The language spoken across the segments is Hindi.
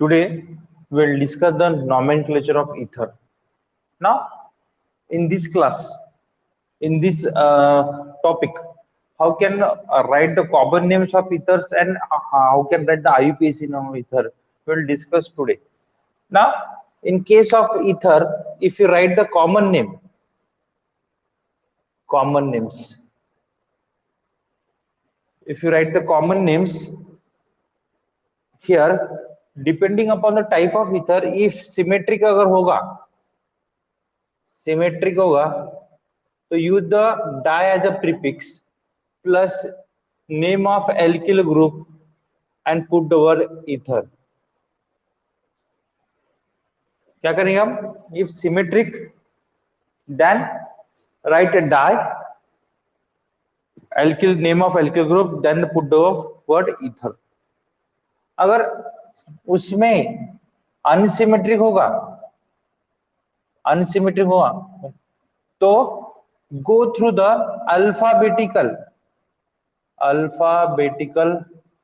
Today we'll discuss the nomenclature of ether. Now, in this class, in this topic, how can write the common names of ethers and how can write the IUPAC name of ether? We'll discuss today. Now, in case of ether, if you write the common names, if you write the common names here, depending upon the type of ether, if symmetric अगर होगा सिमेट्रिक होगा तो use the di as a prefix plus name of alkyl group and put the word ether. क्या करेंगे हम? If symmetric then write a di alkyl name of alkyl group then put the word ether. अगर उसमें अनसिमेट्रिक होगा तो go through the alphabetical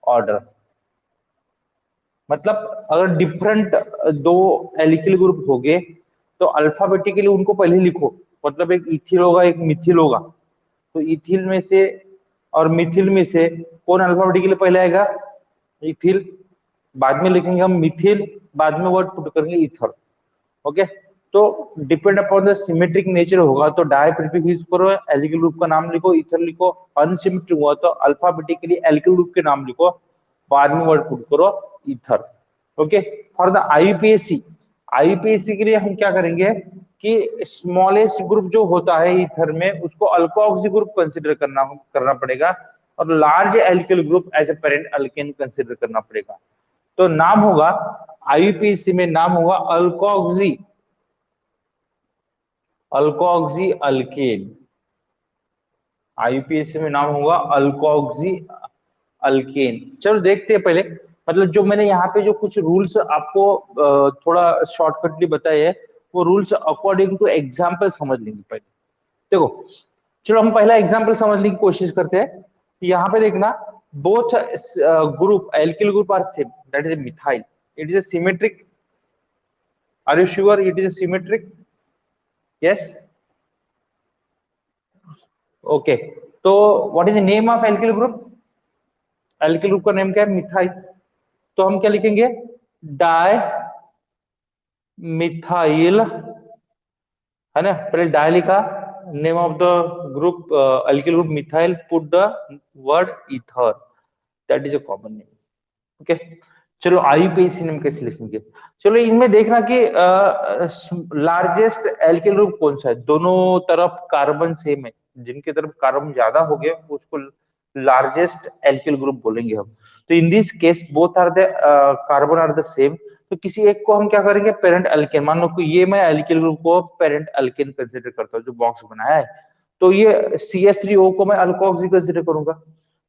order. मतलब अगर डिफरेंट दो एल्किल ग्रुप हो गए तो अल्फाबेटिकली उनको पहले लिखो. मतलब एक इथिल होगा एक मिथिल होगा, तो इथिल में से और मिथिल में से कौन अल्फाबेटिकली पहले आएगा? इथिल. बाद में लिखेंगे हम मिथिल, बाद में वर्ड पुट करेंगे ईथर. ओके, तो depend upon the symmetric nature होगा तो डाई प्रीफिक्स यूज करो, एल्किल ग्रुप का नाम लिखो, ईथर लिखो. अनसिमेट्रिक हुआ तो अल्फाबेटिकली एल्किल ग्रुप के नाम लिखो, बाद में वर्ड पुट करो ether. Okay, for the IUPAC के लिए हम क्या करेंगे कि स्मॉलेस्ट ग्रुप जो होता है ईथर में उसको अल्कोक्सी ग्रुप कंसीडर करना पड़ेगा और large alkyl group as a parent alkane consider करना पड़ेगा. तो नाम होगा आईयूपीएसी में नाम होगा अल्कोक्सी अल्केन. आईयूपीएसी में नाम होगा अल्कोक्सी अल्केन. चलो देखते हैं पहले. मतलब जो मैंने यहाँ पे जो कुछ रूल्स आपको थोड़ा शॉर्टकटली बताए हैं वो रूल्स अकॉर्डिंग टू एग्जाम्पल समझ लेंगे. पहले देखो, चलो हम पहला एग्जाम्पल समझने की कोशिश करते हैं. यहाँ पे देखना, both group alkyl group are same, that is methyl. It is a symmetric. Are you sure it is a symmetric? Yes. Okay. तो what is the name of alkyl group? Alkyl group का नेम क्या है? मिथाइल. तो हम क्या लिखेंगे? डाई मिथाइल, है ना. पहले डाई लिखा, name of the group alkyl group methyl, put the word ether, that is a common name. Okay, चलो आईयूपीएसी नेम कैसे लिखेंगे? चलो इनमें देखना कि लार्जेस्ट एल्किल ग्रुप कौन सा है. दोनों तरफ कार्बन सेम है, जिनकी तरफ कार्बन ज्यादा हो गया उसको लार्जेस्ट एल्किल ग्रुप बोलेंगे हम. तो in this case both are the carbon are the same, तो किसी एक को हम क्या करेंगे? Parent alkane. मान लो कि ये मैं एल्किल ग्रुप को पेरेंट अल्केन कंसीडर करता हूँ जो बॉक्स बनाया है, तो ये CH3O को मैं अल्कोक्सी कंसीडर करूंगा.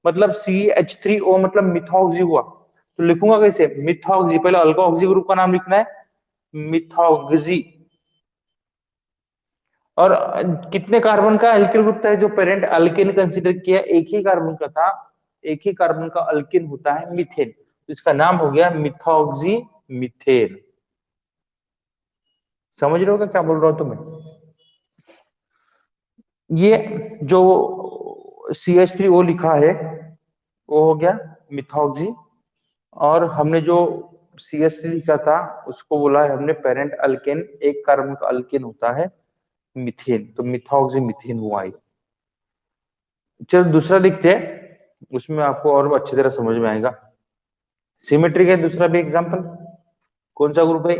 मतलब CH3O मतलब मिथॉक्सी हुआ, तो लिखूंगा कैसे? मिथॉक्सी. पहले अल्कोक्सी ग्रुप का नाम लिखना है मिथॉक्सी. और कितने कार्बन का एल्किल ग्रुप था जो पेरेंट अल्केन कंसीडर किया? एक ही कार्बन का था. एक ही कार्बन का अल्केन होता है मीथेन, तो इसका नाम हो गया मिथॉक्सी मीथेन. समझ रहे हो क्या बोल रहा हूं तुम्हें? ये जो CH3O लिखा है वो हो गया मिथॉक्सी, और हमने जो CH3 लिखा था उसको बोला है हमने पेरेंट अल्केन. एक कार्बन का अल्केन होता है मीथेन, तो मिथॉक्सी मीथेन हुआ है. चलो दूसरा लिखते हैं, उसमें आपको और अच्छी तरह समझ में आएगा. सिमेट्रिक है दूसरा भी एग्जांपल. कौन सा ग्रुप है?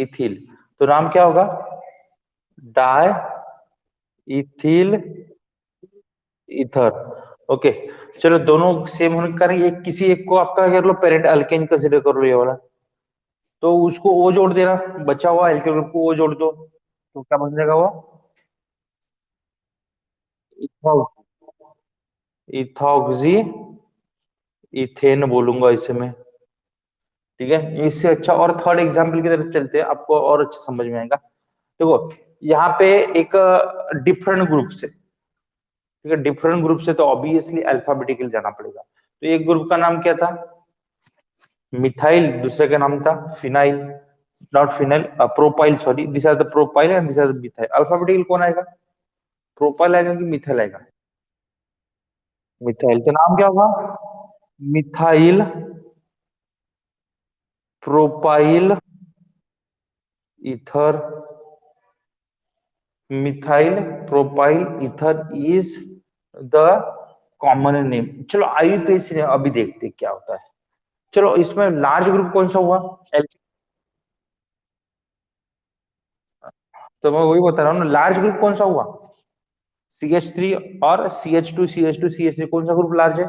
इथिल. तो नाम क्या होगा? Die ethyl ether. ओके, चलो दोनों सेम होने के कारण एक किसी एक को आपका कर लो पेरेंट अल्केन कंसीडर कर लो, ये वाला. तो उसको O जोड़ देना, बचा हुआ एल्किल ग्रुप को O जोड़ दो, तो क्या बन जाएगा? वो इथॉक्सी इथेन बोलूंगा इसे मैं. ठीक है, इससे अच्छा और थर्ड एग्जांपल की तरफ चलते हैं, आपको और अच्छा समझ में आएगा. देखो यहाँ पे एक डिफरेंट ग्रुप से, ठीक है, डिफरेंट ग्रुप से तो ऑब्वियसली अल्फाबेटिकल जाना पड़ेगा. तो एक ग्रुप का नाम क्या था? मिथाइल दूसरे का नाम था phenyl, not phenyl, propyl, sorry, this are the propyl and this are the methyl. Alphabetical कौन आएगा? प्रोपाइल आएगा कि मिथाइल आएगा? मिथाइल, तो नाम क्या होगा? Methyl propyl ether, methyl propyl ether is the common name. चलो आईयूपीएसी ने अभी देखते हैं क्या होता है। चलो इसमें लार्ज ग्रुप कौन सा हुआ? तो मैं वही बता रहा हूँ ना, लार्ज ग्रुप कौन सा हुआ? CH3 और CH2 कौन सा ग्रुप लार्ज है?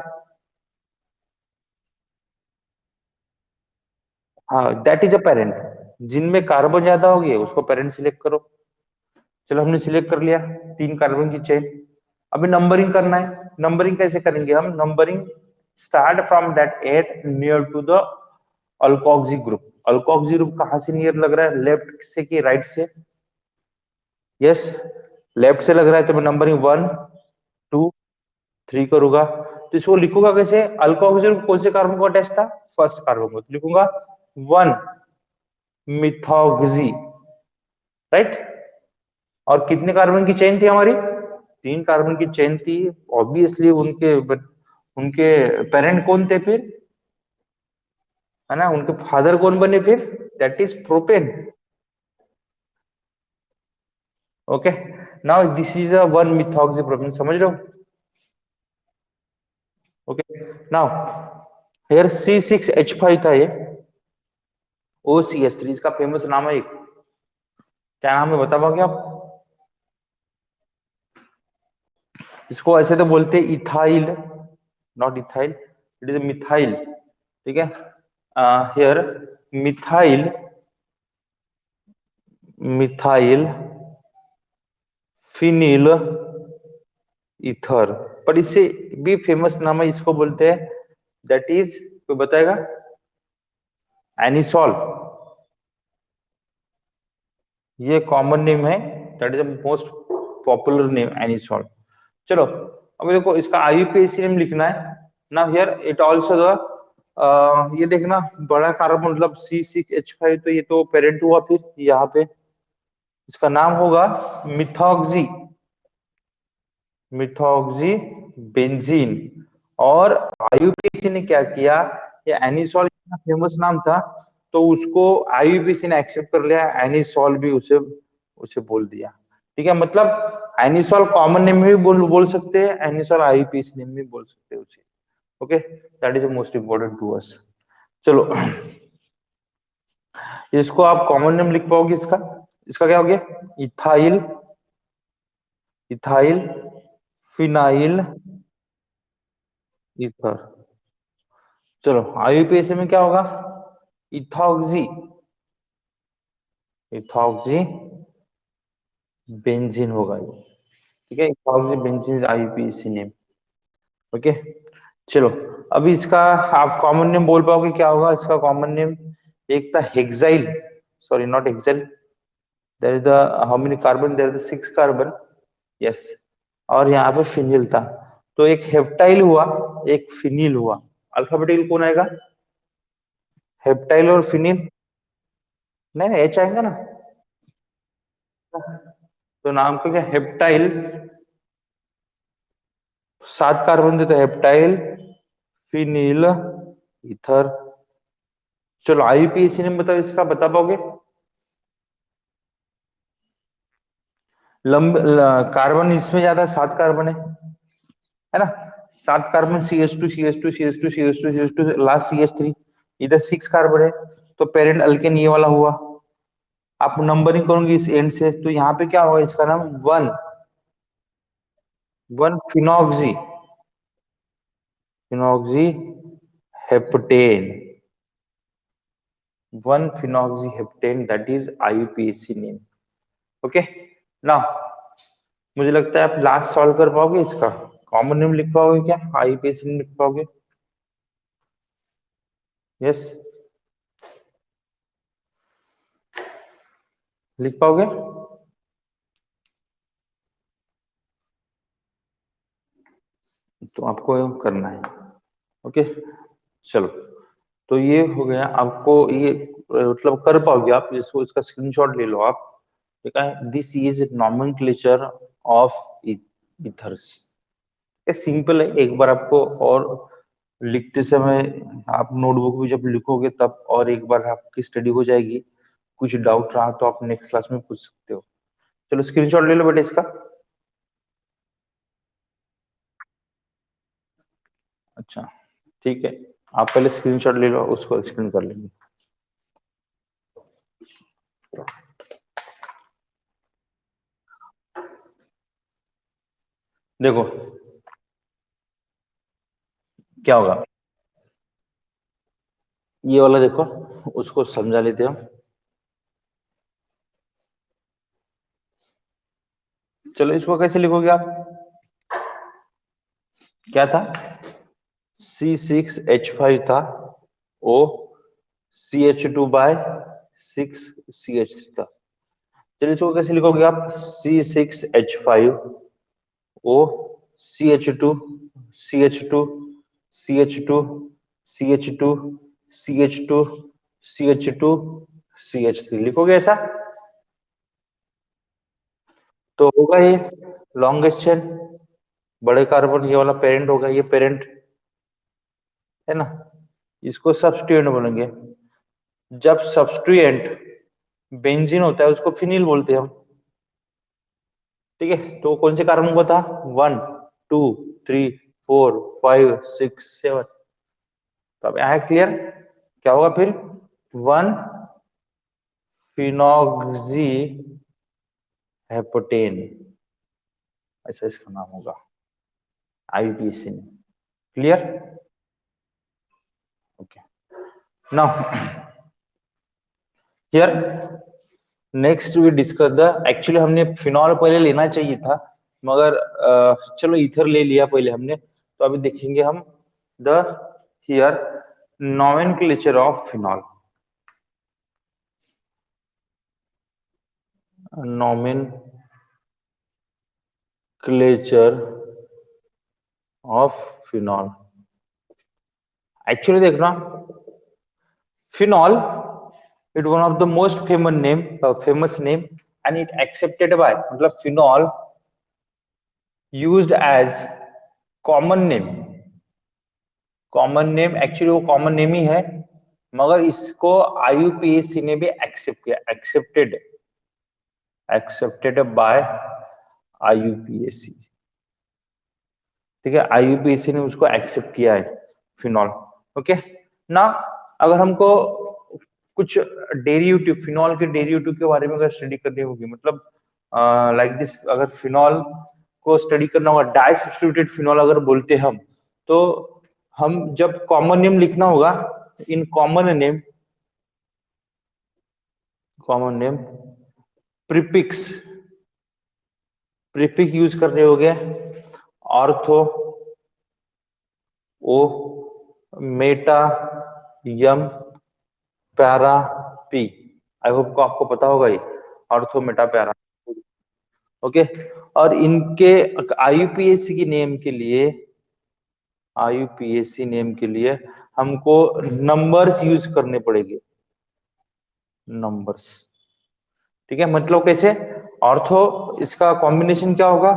हाँ, दैट इज अ पेरेंट। जिनमें कार्बन ज्यादा होगी उसको पेरेंट सिलेक्ट करो। चलो हमने सिलेक्ट कर लिया, 3 कार्बन की चेन। अभी नंबरिंग करना है। नंबरिंग कैसे करेंगे हम? Numbering start from that at near to the alkoxy group. Alkoxy group कहाँ से नियर लग रहा है, लेफ्ट से कि राइट से? यस, लेफ्ट से लग रहा है, तो मैं नंबरिंग 1 2 3 करूंगा। तो इसको लिखूंगा कैसे? अल्कोक्सी ग्रुप कौन से कार्बन को अटैच था? फर्स्ट कार्बन को, तो लिखूंगा 1 मिथॉक्सी, राइट। और कितने कार्बन की चेन थी हमारी? 3 कार्बन की चेन थी। ऑब्वियसली उनके उनके पेरेंट कौन थे फिर, है ना? उनके फादर कौन बने फिर? That is propane. Okay, now this is a 1 methoxy propane, समझ रहे हो? ओके, नाउ हियर C6H5 था ये, OCH3, इसका फेमस नाम है एक, क्या नाम है बता पाओगे आप? इसको ऐसे तो बोलते हैं ethyl, not ethyl, it is methyl, ठीक है। Here methyl, methyl phenyl ether, पर इससे भी फेमस नाम है, इसको बोलते हैं, दैट इज, कोई बताएगा? एनिसॉल। ये कॉमन नेम है, that is the most popular name, anisole. चलो अब देखो इसका आईयूपीएसी नेम लिखना है ना। हियर इट आल्सो द, ये देखना, बड़ा कार्बन मतलब C6H5, तो ये तो पेरेंट हुआ फिर यहाँ पे। इसका नाम होगा मिथॉक्सी, मिथॉक्सी बेंजीन। और आईयूपीएसी ने क्या किया, ये एनिसॉल इतना फेमस नाम था, तो उसको आईयूपीएसी ने एक्सेप्ट कर लिया, एनिसॉल भी उसे उसे बोल दिया। ठीक है, मतलब एनिसॉल कॉमन नेम में भी बोल सकते हैं, एनिसॉल आईयूपीएसी नेम में भी बोल सकते हैं उसे। Okay, that is most important to us. चलो इसको आप कॉमन नेम लिख पाओगे इसका? इसका क्या हो गया? Ethyl, ethyl phenyl ether. चलो आईयूपीएसी में क्या होगा? इथॉक्सी, इथॉक्सी बेंजीन होगा ये, ठीक है। Ethoxy benzene IUPAC name. Okay, चलो अभी इसका आप कॉमन नेम बोल पाओगे क्या होगा इसका कॉमन नेम? एक था hexyl, sorry not hexyl, there is the, how many carbon, there is 6 carbon, yes. और यहाँ पे फिनिल था, तो एक हेप्टाइल हुआ, एक फिनिल हुआ। अल्फाबेटिकल कौन आएगा? हेप्टाइल और फिनिल? नहीं नहीं, एच आएगा ना। तो नाम का क्या, हेप्टाइल, 7 कार्बन देते, हेप्टाइल फिनिल ईथर। चलो आईयूपीएसी ने बताओ इसका, बता पाओगे? कार्बन इसमें ज्यादा, 7 कार्बन है ना? 7 कार्बन, CH2 लास्ट CH3, इधर 6 कार्बन है, तो पेरेंट अल्केन ये वाला हुआ। आप नंबरिंग करोगे इस एंड से, तो यहाँ पे क्या होगा, इसका नाम 1 phenoxy, phenoxy heptane, 1 phenoxy heptane, that is IUPAC name. Okay, now मुझे लगता है आप लास्ट सॉल्व कर पाओगे इसका। कॉमन नेम लिख पाओगे क्या? आईयूपीएसी नेम लिख पाओगे? यस, लिख पाओगे? तो आपको करना है। ओके, चलो तो ये हो गया आपको, ये मतलब कर पाओगे आप इसको, इसका स्क्रीनशॉट ले लो आप। ठीक है, this is nomenclature of ethers. ये सिंपल है, एक बार आपको और लिखते समय, आप नोटबुक में जब लिखोगे तब और एक बार आपकी स्टडी हो जाएगी। कुछ डाउट रहा तो आप नेक्स्ट क्लास में पूछ सकते हो। चलो स्क्रीनशॉट ले लो बेटा इसका। अच्छा, ठीक है, आप पहले स्क्रीनशॉट ले लो, उसको एक्सप्लेन कर लेंगे। देखो क्या होगा, ये वाला देखो, उसको समझा लेते हैं हम। चलो इसको कैसे लिखोगे आप, क्या था, C6H5 था, O CH2/6 CH3 था। चलिए इसको कैसे लिखोगे आप, C6H5O CH2 CH2 CH2 CH2 CH2 CH3 लिखोगे ऐसा, तो होगा ये लॉन्गेस्ट चेन। बड़े कार्बन ये वाला पेरेंट होगा, ये पेरेंट है ना। इसको सब्स्टिट्यूएंट बोलेंगे। जब सब्स्टिट्यूएंट बेंजीन होता है उसको फिनिल बोलते हैं हम। ठीक है, तो कौन से कार्बन को था, 1 2 3 4 5 6 7। तो अब यहाँ क्लियर, क्या होगा फिर, 1 फिनॉक्सी हेप्टेन, ऐसा इसका नाम होगा, आईपीएसी में। Clear, okay. Now here next we discuss the, actually हमने फिनॉल पहले लेना चाहिए था, मगर चलो ईथर ले लिया पहले हमने, तो अभी देखेंगे हम the here nomenclature of phenol. Nomenclature of phenol, actually देखना, phenol it one of the most famous name and it accepted by, मतलब phenol used as common name. Common name, actually वो कॉमन नेम ही है, मगर इसको आईयूपीएसी ने भी एक्सेप्ट किया, एक्सेप्टेड, एक्सेप्टेड बाय आईयूपीएसी। ठीक है, आईयूपीएसी ने उसको एक्सेप्ट किया है फिनॉल। ओके ना, अगर हमको कुछ डेरिवेटिव, फिनॉल के डेरिवेटिव के बारे में अगर स्टडी करनी होगी, मतलब लाइक दिस, अगर फिनॉल को स्टडी करना होगा, डाई सब्स्टिट्यूटेड फिनॉल अगर बोलते हम, तो हम जब कॉमन नेम लिखना होगा, in common name prefix, prefix use करने होंगे, ortho, o, meta, m, para, p. I hope को आपको पता होगा ये, ऑर्थो, मेटा, पैरा। ओके, और इनके आईयूपीएसी की नेम के लिए, आईयूपीएसी नेम के लिए हमको नंबर्स यूज करने पड़ेंगे, नंबर्स। ठीक है, मतलब कैसे, ऑर्थो, इसका कॉम्बिनेशन क्या होगा,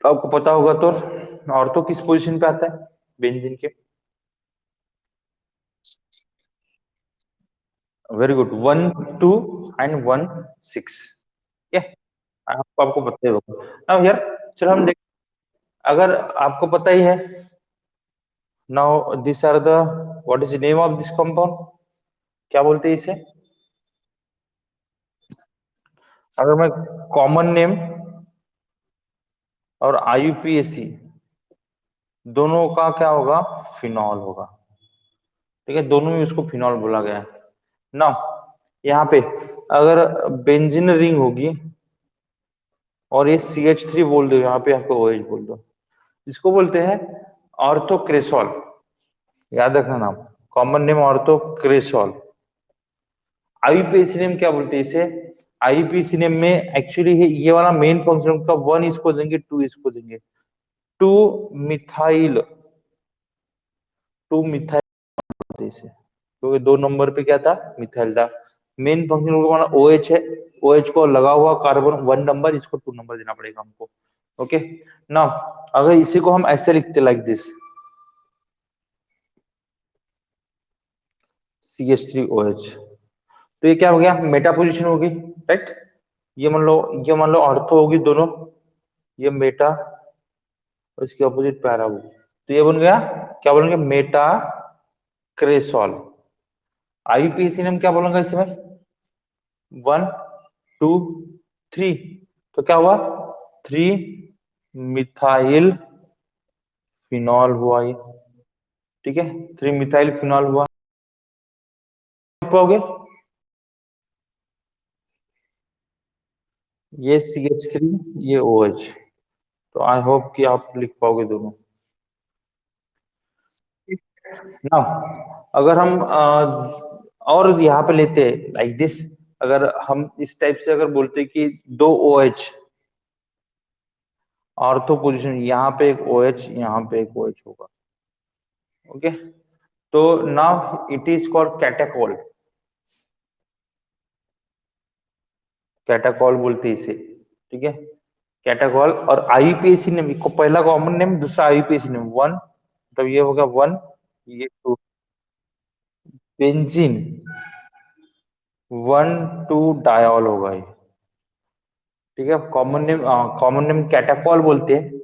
तो आपको पता होगा, तो ऑर्थो किस पोजीशन पे आता है बेंजीन के, वेरी गुड, 1 2 एंड 1 6। आपको पता ही होगा। नाउ यार, चलो हम देख, अगर आपको पता ही है, now this are the, what is the name of this compound, क्या बोलते हैं इसे, अगर मैं कॉमन नेम और आईयूपीएसी दोनों का क्या होगा, फिनॉल होगा। ठीक है, दोनों में उसको फिनॉल बोला गया है ना। यहाँ पे अगर बेंजीन रिंग होगी और ये CH3 बोल दो, यहाँ पे आपको OH बोल दो, इसको बोलते हैं ऑर्थोक्रेसॉल। याद रखना नाम, common name orthocresol. IUPAC name क्या बोलते हैं इसे, आईयूपीएसी नेम में एक्चुअली ये वाला मेन फंक्शन का, 1 इसको देंगे, 2 इसको देंगे, टू मिथाइल, टू मिथाइल इसे, क्योंकि 2 नंबर पे क्या था, मिथाइल था। मेन फंक्शन ग्रुप हमारा OH है, OH को लगा हुआ कार्बन 1 नंबर, इसको 2 नंबर देना पड़ेगा हमको। ओके, नाउ अगर इसी को हम ऐसे लिखते लाइक दिस, CH3OH, तो ये क्या हो गया, मेटा पोजीशन होगी, राइट। ये मान लो ऑर्थो होगी दोनों, ये मेटा और इसके अपोजिट पैरा होगी, तो ये बन गया, क्या बोलेंगे, मेटा क्रेसॉल। आईपीएसी नेम क्या बोलेंगे इसमें, 1 2 3, तो क्या हुआ, 3 मिथाइल फिनॉल हुआ ये, ठीक है, 3 मिथाइल फिनॉल हुआ। पाओगे, ये CH3, ये OH, तो आई होप कि आप लिख पाओगे दोनों। ना, अगर हम और यहाँ पे लेते हैं लाइक दिस, अगर हम इस टाइप से अगर बोलते कि 2 OH, ऑर्थो पोजीशन, यहाँ पे एक OH, यहाँ पे एक OH होगा, ओके, तो नाउ इट इज कॉल्ड कैटाकॉल, कैटाकॉल बोलते हैं इसे, ठीक है, कैटाकॉल। और आईयूपीएसी नेम को, पहला कॉमन नेम, दूसरा आईयूपीएसी नेम, 1, तब ये होगा 1, ये 2, बेंजीन 1 2 डायॉल होगा ये, ठीक है, कॉमन नेम कैटाकॉल बोलते हैं,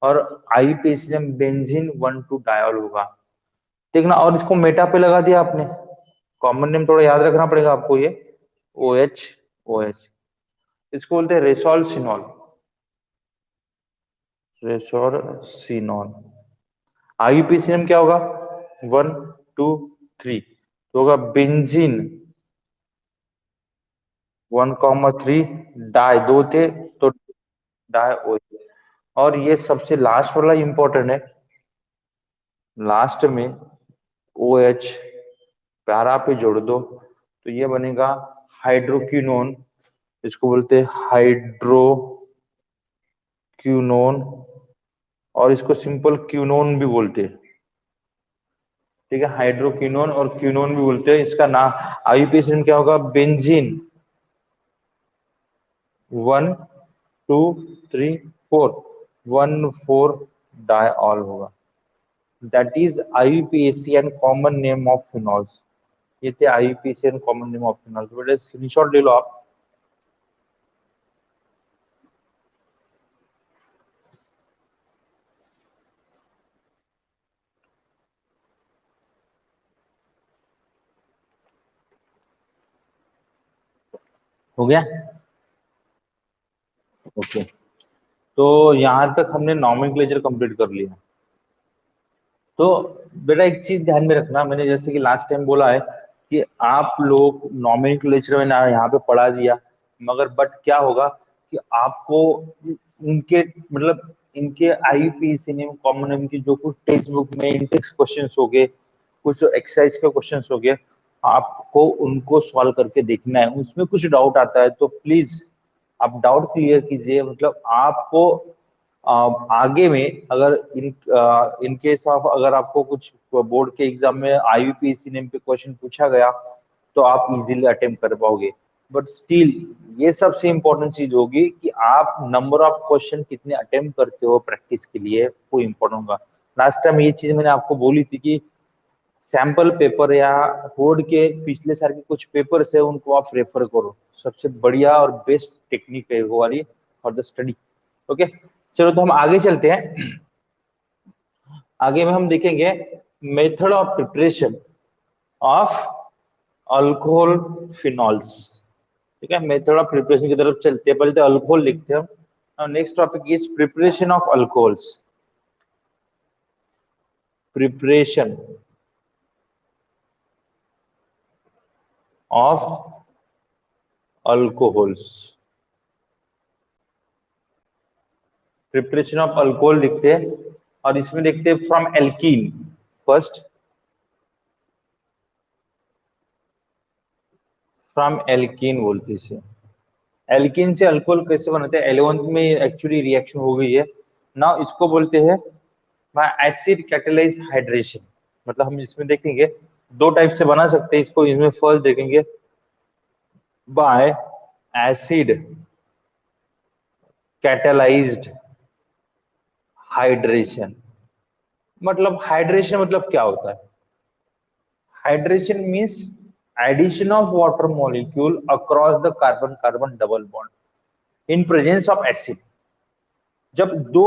और आईयूपीएसी नेम बेंजीन 1 2 डायॉल होगा, देखना। और इसको मेटा पे लगा दिया आपने, कॉमन नेम थोड़ा याद रखना पड़ेगा आपको, ये OH OH, इसको बोलते हैं रेसोल सिनॉल, रेसोल सिनॉल। आईयूपीएसी नेम क्या होगा, 1 2 3, तो होगा बेंजीन 1 3 डाई, दो थे तो डाई OH। और ये सबसे लास्ट वाला इंपॉर्टेंट है, लास्ट में OH पैरा पे जोड़ दो, तो ये बनेगा हाइड्रोक्विनोन, इसको बोलते हैं हाइड्रोक्विनोन, और इसको सिंपल क्विनोन भी बोलते हैं, ठीक है, हाइड्रोक्विनोन और क्विनोन भी बोलते हैं। इसका नाम आईयूपीएसी नेम क्या होगा, बेंजीन 1 2 3 4, 1 4 डायऑल होगा, that is IUPAC and common name of phenols. ये थे IUPAC and common name of phenols, बेटा स्क्रीनशॉट ले लो आप। हो गया, ओके, तो यहाँ तक हमने नॉमेनक्लेचर कंप्लीट कर लिया। तो बेटा एक चीज ध्यान में रखना, मैंने जैसे कि लास्ट टाइम बोला है कि आप लोग नॉमेनक्लेचर में ना यहाँ पे पढ़ा दिया, मगर बट क्या होगा कि आपको उनके मतलब इनके आईयूपीएसी नेम, कॉमन नेम की जो कुछ टेक्स्ट बुक में इंडेक्स क्वेश्चंस हो गए, कुछ एक्सरसाइज के क्वेश्चंस हो गए, आपको उनको सॉल्व करके देखना है। उसमें कुछ डाउट आता है तो प्लीज आप डाउट क्लियर कीजिए, मतलब आपको आगे में अगर इन केस ऑफ अगर आपको कुछ बोर्ड के एग्जाम में आईयूपीएसी नेम पे क्वेश्चन पूछा गया तो आप इजीली अटेम्प्ट कर पाओगे, बट स्टिल ये सबसे इंपॉर्टेंट चीज होगी कि आप नंबर ऑफ क्वेश्चन कितने अटेम्प्ट करते हो प्रैक्टिस के लिए, वो इंपॉर्टेंट होगा। लास्ट टाइम ये चीज मैंने आपको बोली थी कि सैंपल पेपर या बोर्ड के पिछले साल के कुछ पेपर्स है उनको आप रेफर करो, सबसे बढ़िया और बेस्ट टेक्निक है वो वाली फॉर द स्टडी। ओके, चलो तो हम आगे चलते हैं। आगे में हम देखेंगे method of preparation of alcohol phenols, ठीक है, मेथड ऑफ प्रिपरेशन की तरफ चलते हैं। पहले तो अल्कोहल लिखते हैं हम। Next topic is preparation of alcohols, preparation of alcohols, preparation of alcohol लिखते हैं, और इसमें देखते हैं from alkene first, from alkene बोलते हैं। एल्कीन से अल्कोहल कैसे बनाते हैं, एलेवंथ में एक्चुअली रिएक्शन हो गई है ना, इसको बोलते हैं एसिड कैटेलाइज हाइड्रेशन। मतलब हम इसमें देखेंगे दो टाइप से बना सकते हैं इसको। इसमें फर्स्ट देखेंगे बाय एसिड कैटेलाइज्ड हाइड्रेशन। मतलब हाइड्रेशन मतलब क्या होता है? Hydration means addition of water molecule across the carbon carbon double bond in presence of acid. जब दो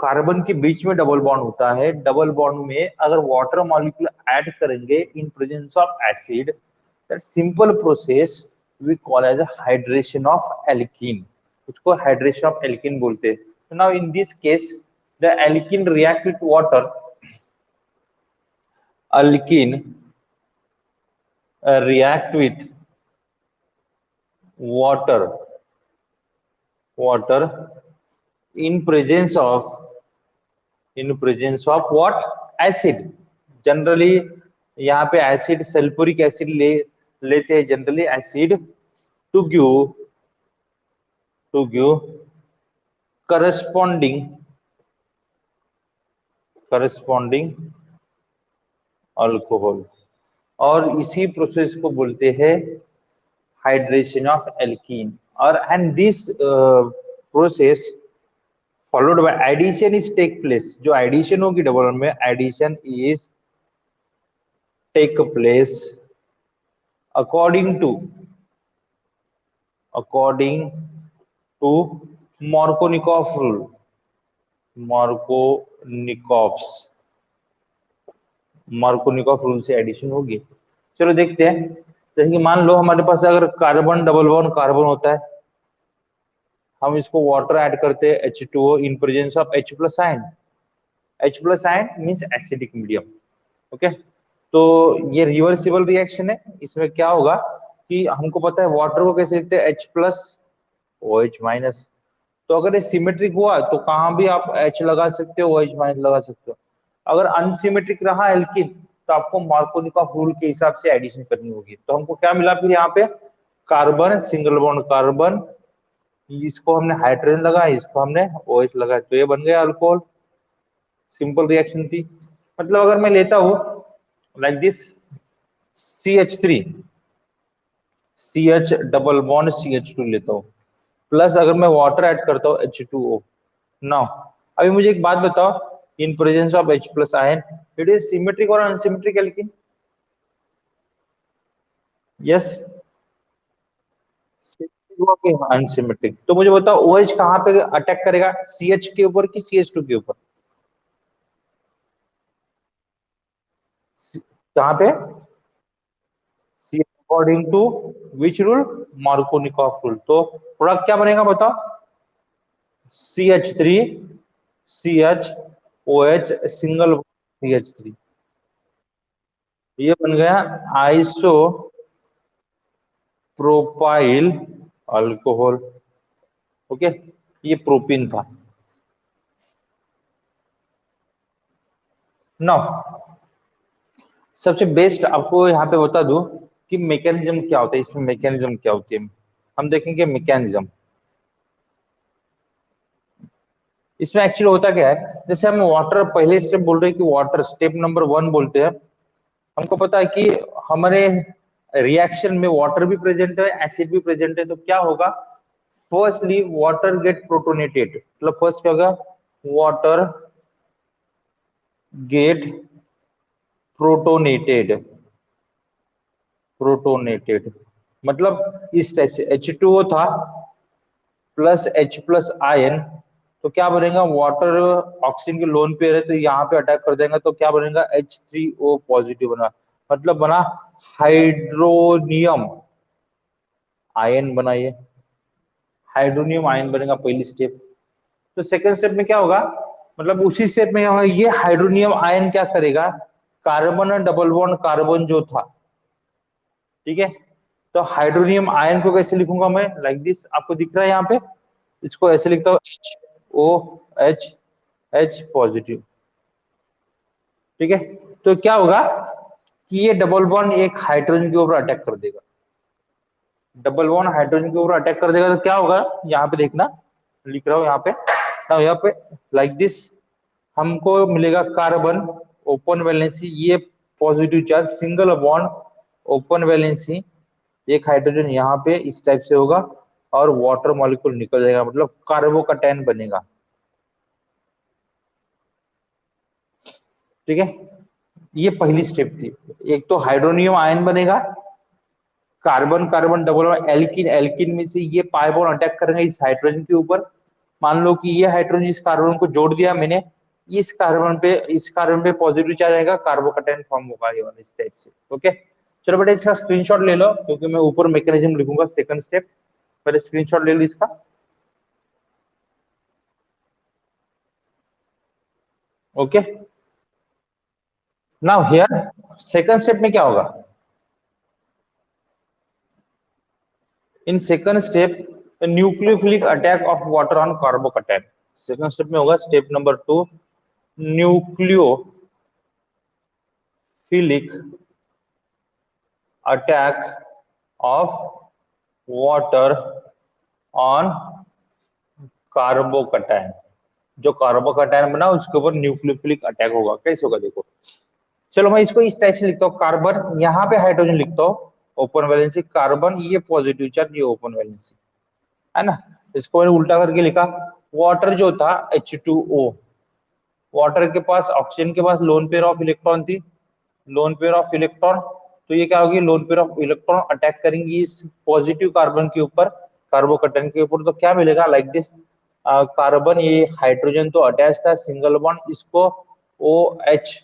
कार्बन के बीच में डबल बॉन्ड होता है, डबल बॉन्ड में अगर वाटर मॉलिक्यूल ऐड करेंगे in presence of acid, that simple process we call as hydration of alkene. उसको हाइड्रेशन ऑफ एल्कीन बोलते हैं। तो now in this case the alkene react with water, alkene react with water, water in presence of what? Acid. Generally यहाँ पे एसिड सल्फ्यूरिक एसिड लेते हैं generally acid to give corresponding alcohol. और इसी प्रोसेस को बोलते हैं हाइड्रेशन ऑफ एल्कीन। और and this process followed by addition is take place. जो एडिशन होगी डबल में, addition is take place according to Markovnikov rule. Markovnikov's Markovnikov rule से एडिशन होगी। चलो देखते हैं। जैसे कि मान लो हमारे पास अगर कार्बन डबल बॉन्ड कार्बन होता है, हम इसको वाटर ऐड करते हैं H2O in presence of H plus ion. H plus ion means acidic medium. Okay, तो ये रिवर्सिबल रिएक्शन है। इसमें क्या होगा कि हमको पता है वाटर को कैसे लिखते हैं, H प्लस OH माइनस। तो अगर ये सिमेट्रिक हुआ तो कहाँ भी आप H लगा सकते हो, OH माइनस लगा सकते हो। अगर अनसिमेट्रिक रहा एल्किन तो आपको मार्कोनिकॉफ रूल के हिसाब से एडिशन करनी होगी। तो हमको क्या मिला फिर यहाँ पे, कार्बन सिंगल बॉन्ड कार्बन, इसको हमने हाइड्रोजन लगाया, इसको हमने OH लगाया, तो ये बन गया अल्कोहल। सिंपल रिएक्शन थी। मतलब अगर मैं लेता हूं like this CH3 CH double bond CH2 लेता हूं, प्लस अगर मैं वाटर ऐड करता हूं H2O। नाउ अभी मुझे एक बात बताओ, इन presence of H plus ion it is symmetric और अनसिमेट्रिक एल्कीन? Yes, unsymmetric. तो मुझे बताओ OH कहां पे अटैक करेगा, CH के ऊपर कि CH2 के ऊपर? कहां पे? See according to which rule? Markovnikov rule. तो प्रोडक्ट क्या बनेगा बताओ? CH3 CH सिंगल CH3, ये बन गया आइसो प्रोपाइल अल्कोहल। ओके, ये प्रोपीन था। नाउ सबसे बेस्ट आपको यहाँ पे बता दूं कि मैकेनिज्म क्या होता है, इसमें मैकेनिज्म क्या होती है। हम देखेंगे मैकेनिज्म। इसमें एक्चुअली होता क्या है, जैसे हम वाटर पहले स्टेप बोल रहे हैं कि वाटर स्टेप नंबर 1 बोलते हैं। हमको पता है कि हमारे रिएक्शन में वाटर भी प्रेजेंट है, एसिड भी प्रेजेंट है। तो क्या होगा, फर्स्टली वाटर गेट प्रोटोनेटेड। मतलब फर्स्ट क्या होगा, वाटर गेट प्रोटोनेटेड। प्रोटोनेटेड मतलब इस टाइप से H2O था प्लस H प्लस आयन, तो क्या बनेगा, वाटर ऑक्सीजन के लोन पेयर है तो यहाँ पे अटैक कर देगा, तो क्या बनेगा, H3O पॉजिटिव बना। मतलब बना हाइड्रोनियम आयन बना, ये हाइड्रोनियम आयन बनेगा पहली स्टेप। तो सेकंड स्टेप में क्या होगा, मतलब उसी स्टेप में ये हाइड्रोनियम आयन क्या करेगा, कार्बन और डबल बॉन्ड कार्बन जो था, ठीक है, तो हाइड्रोनियम आयन को कैसे लिखूंगा मैं, लाइक दिस, आपको दिख रहा है यहाँ पे, इसको ऐसे लिखता हूँ HOH H पॉजिटिव। ठीक है, तो क्या होगा कि ये डबल बॉन्ड एक हाइड्रोजन के ऊपर अटैक कर देगा। डबल बॉन्ड हाइड्रोजन के ऊपर अटैक कर देगा तो क्या होगा, यहाँ पे देखना, लिख रहा हूँ यहाँ पे, तो यहाँ पे लाइक दिस हमको मिलेगा कार्बन ओपन वैलेंसी, ये positive charge single bond open valency, एक हाइड्रोजन यहाँ पे इस टाइप से होगा और वाटर मॉलिक्यूल निकल जाएगा, मतलब कार्बोकैटायन बनेगा। ठीक है, ये पहली स्टेप थी। एक तो हाइड्रोनियम आयन बनेगा, carbon carbon double alkene, alkene में से ये पाई बॉन्ड अटैक करेंगे इस हाइड्रोजन के ऊपर। मान लो कि ये हाइड्रोजन इस कार्बन को जोड़ दिया मैंने, इस कार्बन पे पॉजिटिव चार्ज आएगा, कार्बोकैटायन फॉर्म होगा ये वाला इस टाइप से। ओके, चलो बेटा इसका स्क्रीनशॉट ले लो, क्योंकि मैं ऊपर मैकेनिज्म लिखूंगा सेकंड स्टेप, पहले स्क्रीनशॉट ले लो इसका। Okay, now here second step में क्या होगा? In second step nucleophilic attack of water on carbocation. Second step में होगा step number 2, nucleophilic attack of water on carbocation. जो कार्बोकैटायन बना उसके ऊपर न्यूक्लियोफिलिक अटैक होगा। कैसे होगा देखो, चलो मैं इसको इस टाइप से लिखता हूँ, कार्बन यहाँ पे हाइड्रोजन लिखता हूँ ओपन वैलेंसी, कार्बन ये पॉजिटिव चार्ज, ये ओपन वैलेंसी है ना। इसको मैंने उल्टा करके लिखा, वाटर जो था H2O, वाटर के पास ऑक्सीजन के पास लोन पेयर ऑफ इलेक्ट्रॉन थी, लोन पेयर ऑफ इलेक्ट्रॉन, तो ये क्या होगी, loan pair of electron attack करेंगी इस पॉजिटिव कार्बन के ऊपर, कार्बोकैटायन के ऊपर, तो क्या मिलेगा लाइक दिस, कार्बन ये हाइड्रोजन तो अटैच था सिंगल बॉन्ड, इसको OH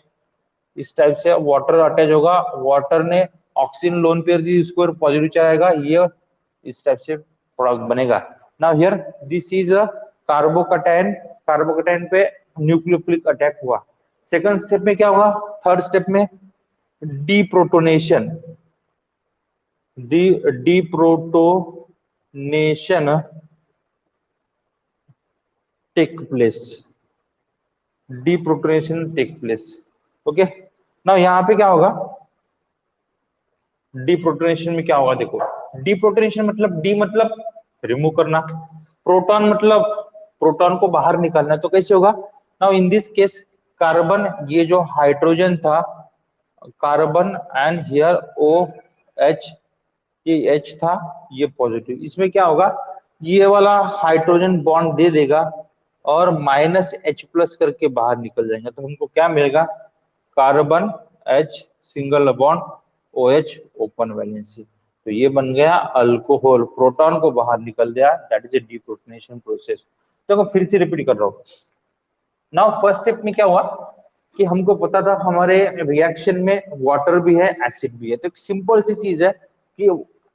इस टाइप से वाटर अटैच होगा, वाटर ने ऑक्सीजन लोन पेयर दी, उसको पॉजिटिव चार्ज आएगा, ये इस टाइप से प्रोडक्ट बनेगा। Now here this is a carbocation, carbocation पे न्यूक्लियोफिलिक अटैक हुआ। सेकंड स्टेप में क्या होगा, थर्ड स्टेप में deprotonation, deprotonation take place, deprotonation take place. Okay, now यहाँ पे क्या होगा, डीप्रोटोनेशन में क्या होगा देखो, डीप्रोटोनेशन मतलब डी मतलब रिमूव करना, प्रोटॉन मतलब प्रोटॉन को बाहर निकालना, तो कैसे होगा, now in this case carbon ये जो हाइड्रोजन था, कार्बन एंड हियर OH, ये H था, ये पॉजिटिव, इसमें क्या होगा, ये वाला हाइड्रोजन बॉन्ड दे देगा और -H+ करके बाहर निकल जाएंगे, तो हमको क्या मिलेगा, carbon H single bond OH open valency, तो ये बन गया अल्कोहल, प्रोटॉन को बाहर निकल गया, that is a deprotonation process. तो फिर से रिपीट कर रहा हूँ। नाउ फर्स्ट स्टेप में क्या हुआ कि हमको पता था हमारे रिएक्शन में वाटर भी है एसिड भी है, तो एक सिंपल सी चीज है कि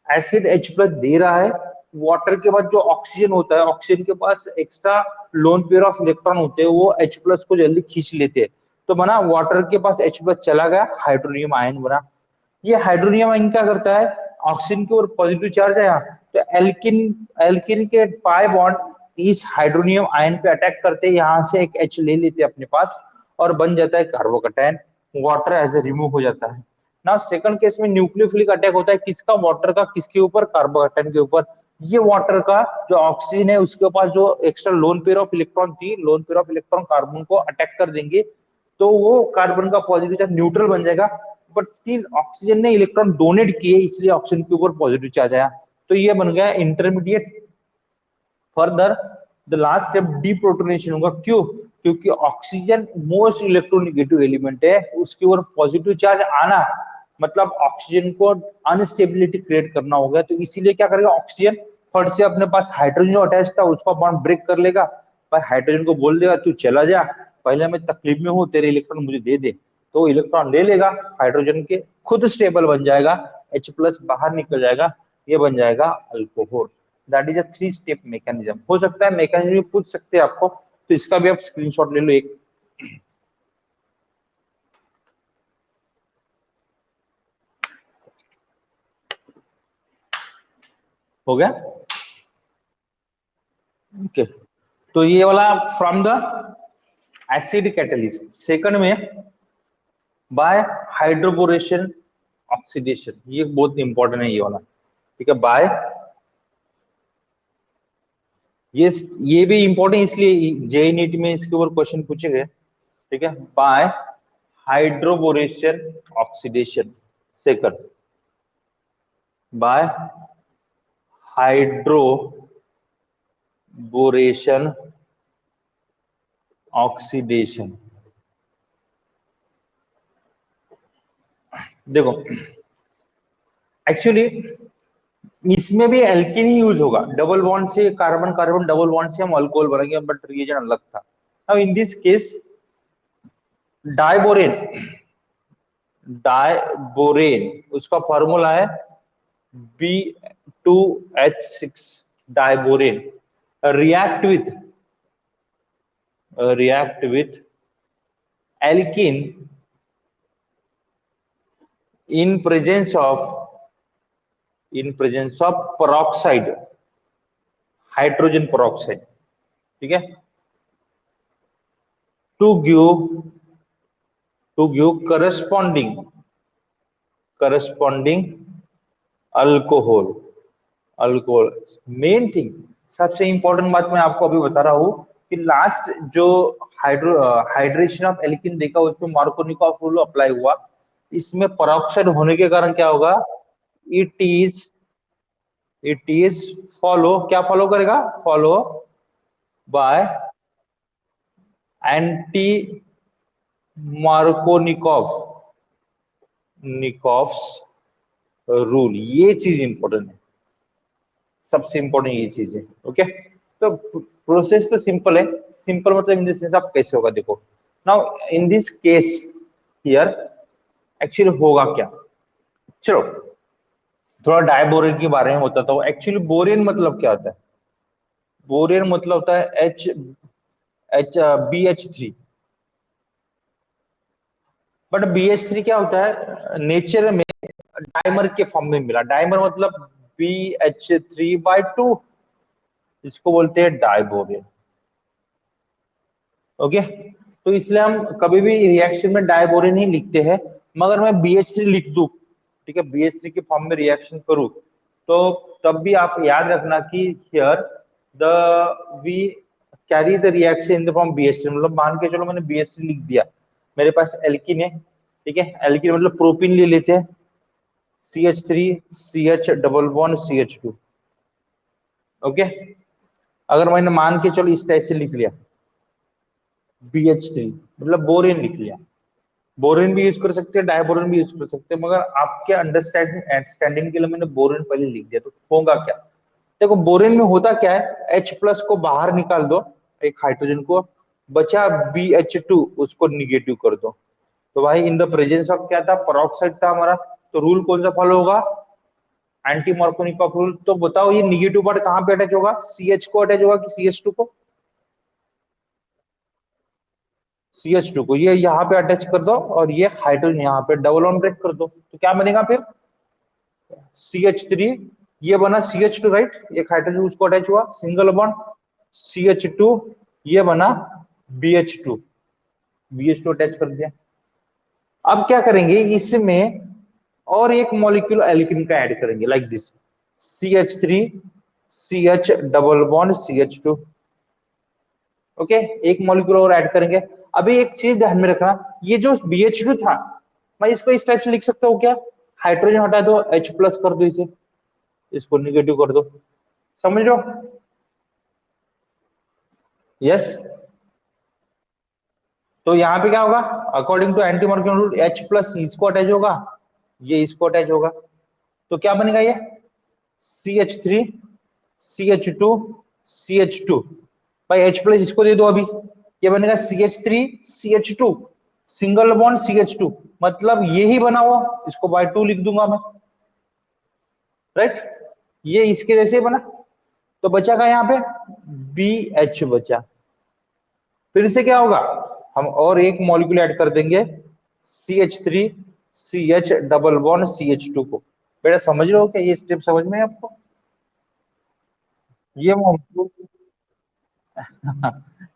एसिड H+ दे रहा है, वाटर के बाद जो ऑक्सीजन होता है, ऑक्सीजन के पास extra lone pair of electron होते हैं, वो H+ को जल्दी खींच लेते हैं, तो बना वाटर के पास H+ चला गया, हाइड्रोनियम आयन बना। ये हाइड्रोनियम आयन क्या करता है, ऑक्सीजन के ऊपर पॉजिटिव चार्ज है, तो एल्किन, एल्किन के पाई बॉन्ड इस हाइड्रोनियम आयन पे अटैक करते हैं, यहाँ से एक H ले लेते हैं अपने पास और बन जाता है carbocation, water as a remove हो जाता है। ना सेकंड केस में न्यूक्लियोफिलिक अटैक होता है, किसका, वाटर का, किसके ऊपर, कार्बोकैटायन के ऊपर। ये वाटर का जो ऑक्सीजन है उसके पास जो extra lone pair of electron थी, lone pair of electron carbon को अटैक कर देंगे, तो वो कार्बन का पॉजिटिव चार्ज न्यूट्रल बन जाएगा, बट स्टिल ऑक्सीजन ने इलेक्ट्रॉन डोनेट किए, इसलिए ऑक्सीजन के ऊपर पॉजिटिव चार्ज आया, तो ये बन गया intermediate. Further the last step deprotonation होगा, क्यों, क्योंकि ऑक्सीजन मोस्ट इलेक्ट्रोनेगेटिव एलिमेंट है, उसके ऊपर पॉजिटिव चार्ज आना मतलब ऑक्सीजन को अनस्टेबिलिटी क्रिएट करना होगा, तो इसीलिए क्या करेगा ऑक्सीजन, फट से अपने पास हाइड्रोजन जो अटैच था उसका बॉन्ड ब्रेक कर लेगा, पर हाइड्रोजन को बोल देगा तू चला जा, पहले मैं तकलीफ में हूँ, तेरे इलेक्ट्रॉन मुझे दे दे, तो इलेक्ट्रॉन ले लेगा हाइड्रोजन के, खुद स्टेबल बन जाएगा, H+ बाहर निकल जाएगा, ये बन जाएगा alcohol. That is a 3 step mechanism. हो सकता है मैकेनिज्म पूछ सकते हैं आपको, तो इसका भी आप स्क्रीनशॉट ले लो एक। हो गया, ओके। तो ये वाला from the acid catalyst, second में बाय हाइड्रोबोरेशन ऑक्सीडेशन, ये बहुत इंपॉर्टेंट है ये वाला, ठीक है, बाय, ये ये भी इंपॉर्टेंट इसलिए जे नीट में इसके ऊपर क्वेश्चन पूछे गए, ठीक है, by hydroboration oxidation, second by hydroboration oxidation. देखो एक्चुअली इसमें भी एल्कीन ही यूज होगा, डबल बॉन्ड से कार्बन कार्बन डबल बॉन्ड से हम अल्कोहल बनाएंगे, बट रिएजेंट अलग था। अब in this case diborane, diborane उसका फॉर्मूला है B2H6 diborane, react with alkene in presence of peroxide, hydrogen peroxide, ठीक है, to give corresponding alcohol. Main thing, सबसे इंपॉर्टेंट बात मैं आपको अभी बता रहा हूं कि लास्ट जो हाइड्रेशन ऑफ एल्किन देखा उसमें मार्कोनिकॉफ रूल अप्लाई हुआ। इसमें परोक्साइड होने के कारण क्या होगा, इट इज क्या फॉलो करेगा, follow by anti Markovnikov rule. ये चीज इंपॉर्टेंट है, सबसे इंपॉर्टेंट ये चीज है। ओके, तो प्रोसेस तो सिंपल है, सिंपल मतलब इन द सेंस आप कैसे होगा देखो। Now in this case here actually होगा क्या, चलो थोड़ा डाइबोरेन के बारे में बताता हूँ। एक्चुअली बोरेन मतलब क्या होता है, बोरेन मतलब होता है BH3। बट BH3 क्या होता है, नेचर में डाइमर के फॉर्म में मिला। डाइमर मतलब BH3/2, इसको बोलते हैं डाइबोरेन। ओके, तो इसलिए हम कभी भी रिएक्शन में डाइबोरेन ही लिखते हैं। मगर मैं BH3 लिख दूं, ठीक है, BH3 के फॉर्म में रिएक्शन करूं, तो तब भी आप याद रखना कि here the we carry the reaction in the form BH3। मतलब मान के चलो मैंने BH3 लिख दिया, मेरे पास एल्कीन है, ठीक है, एल्कीन मतलब प्रोपीन ले लेते हैं, CH3 CH double bond CH2। Okay, अगर मैंने मान के चलो इस टाइप से लिख लिया BH3, मतलब बोरेन लिख लिया। बोरेन भी यूज कर सकते हैं, डायबोरेन भी यूज कर सकते हैं, मगर आपके अंडरस्टैंडिंग के लिए मैंने बोरेन पहले लिख दिया। तो होगा क्या, देखो बोरेन में होता क्या है, H+ को बाहर निकाल दो, एक हाइड्रोजन को, बचा BH2, उसको निगेटिव कर दो। तो भाई इन द प्रेजेंस ऑफ क्या था, पेरोक्साइड था हमारा। तो रूल कौन सा फॉलो होगा, एंटी मार्कोनिकॉफ रूल। तो बताओ ये निगेटिव पार्ट कहां पे अटैच होगा, CH को अटैच होगा कि CH2 को, CH2 को। ये यहाँ पे अटैच कर दो और ये हाइड्रोजन यहाँ पे डबल बॉन्ड ब्रेक कर दो, तो क्या बनेगा फिर CH3, ये बना CH2 राइट, एक हाइड्रोजन उसको अटैच हुआ, सिंगल बॉन्ड CH2, ये बना BH2, BH2 अटैच कर दिया। अब क्या करेंगे इसमें और एक मॉलिक्यूल एल्कीन का ऐड करेंगे, like this CH3 CH double bond CH2। Okay, एक मॉलिक्यूल और ऐड करेंगे। अभी एक चीज ध्यान में रखना, ये जो BH2 था, मैं इसको इस टाइप से लिख सकता हूँ क्या, हाइड्रोजन हटा दो, H+ कर दो, इसे इसको निगेटिव कर दो, समझ लो। यस, तो यहाँ पे क्या होगा, according to anti Morgan rule H+ इसको अटैच होगा, ये इसको अटैच होगा, तो क्या बनेगा ये CH3 CH2 CH2। भाई H+ इसको दे दो अभी, ये बनेगा CH3 CH2 single bond CH2, मतलब ये ही बना हुआ, इसको बाय 2 लिख दूंगा मैं, राइट, ये इसके जैसे बना। तो बचा का यहाँ पे BH बचा। फिर से क्या होगा, हम और एक मॉलिक्यूल ऐड कर देंगे CH3 CH double bond CH2 को। बेटा समझ रहे हो क्या, ये स्टेप समझ में है आपको,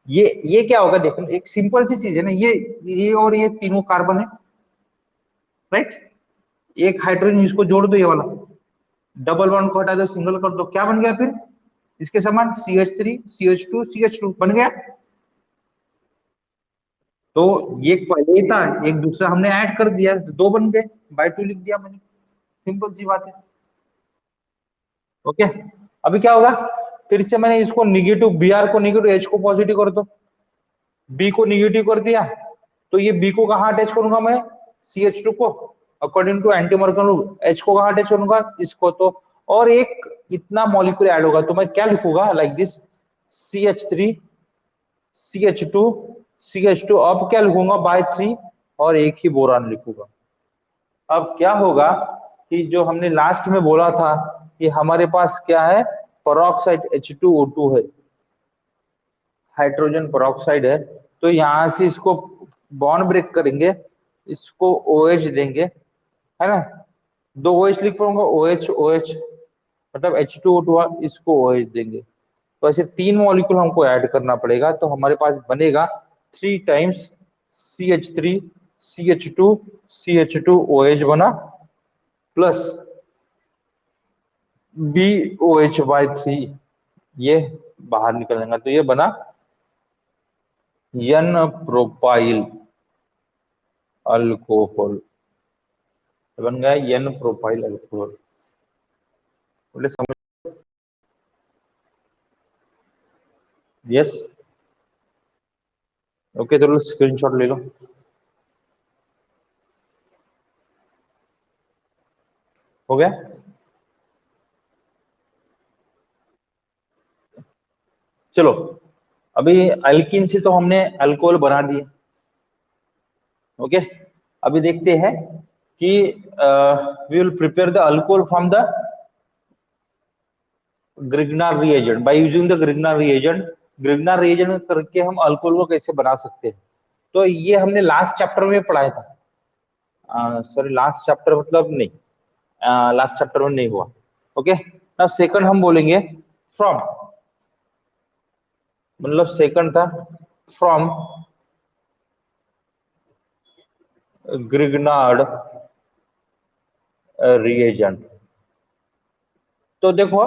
ये ये क्या होगा देखो, एक सिंपल सी चीज है ना, ये और ये तीनों कार्बन है, राइट, एक हाइड्रोजन इसको जोड़ दो, ये वाला डबल बॉन्ड को हटा दो, सिंगल कर दो, क्या बन गया फिर इसके समान CH3 CH2 CH2 बन गया। तो ये पहले ही था, एक दूसरा हमने ऐड कर दिया, दो बन गए, बाय टू लिख दिया मैंने, सिंपल सी बात है। ओके, अभी क्या होगा, फिर से मैंने इसको निगेटिव, बी आर को निगेटिव, एच को पॉजिटिव कर दो, बी को निगेटिव कर दिया, तो ये बी को कहाँ अटैच करूंगा मैं, सी एच टू को, according to anti Morgan rule, H को कहाँ अटैच करूंगा, इसको तो, और एक इतना मॉलिक्यूल ऐड होगा, तो मैं क्या लिखूंगा like this, C H three, C H two, C H two, अब क्या लिखूंगा, बाय थ्री, और एक ही बोरान लिखूंगा। अब क्या होगा कि जो हमने लास्ट में बोला था कि हमारे पास क्या है, पेरोक्साइड H2O2 है, हाइड्रोजन पेरोक्साइड है, तो यहां से इसको बॉन्ड ब्रेक करेंगे, इसको OH देंगे, है ना, दो OH लिख पाऊंगा, OH OH, मतलब H2O2, इसको OH देंगे, तो ऐसे तीन मॉलिक्यूल हमको ऐड करना पड़ेगा, तो हमारे पास बनेगा 3 times CH3 CH2 CH2 OH बना, प्लस BOH/3, ये बाहर निकल जाएगा, तो ये बना एन प्रोपाइल अल्कोहल, बन गया एन प्रोपाइल अल्कोहल, बोले समझ, यस, ओके, चलो स्क्रीनशॉट ले लो, हो गया। चलो, अभी अल्किन से तो हमने अल्कोहल बना दिए, ओके, अभी देखते हैं कि we will prepare the alcohol from the Grignard reagent, by using the Grignard reagent, Grignard reagent करके हम अल्कोहल को कैसे बना सकते हैं, तो ये हमने लास्ट चैप्टर में पढ़ाया था, सॉरी लास्ट चैप्टर मतलब नहीं, लास्ट चैप्टर में नहीं हुआ, ओके, अब सेकंड हम बोलेंगे फ्रॉम, मतलब सेकंड था फ्रॉम ग्रिग्नार्ड रिएजेंट, तो देखो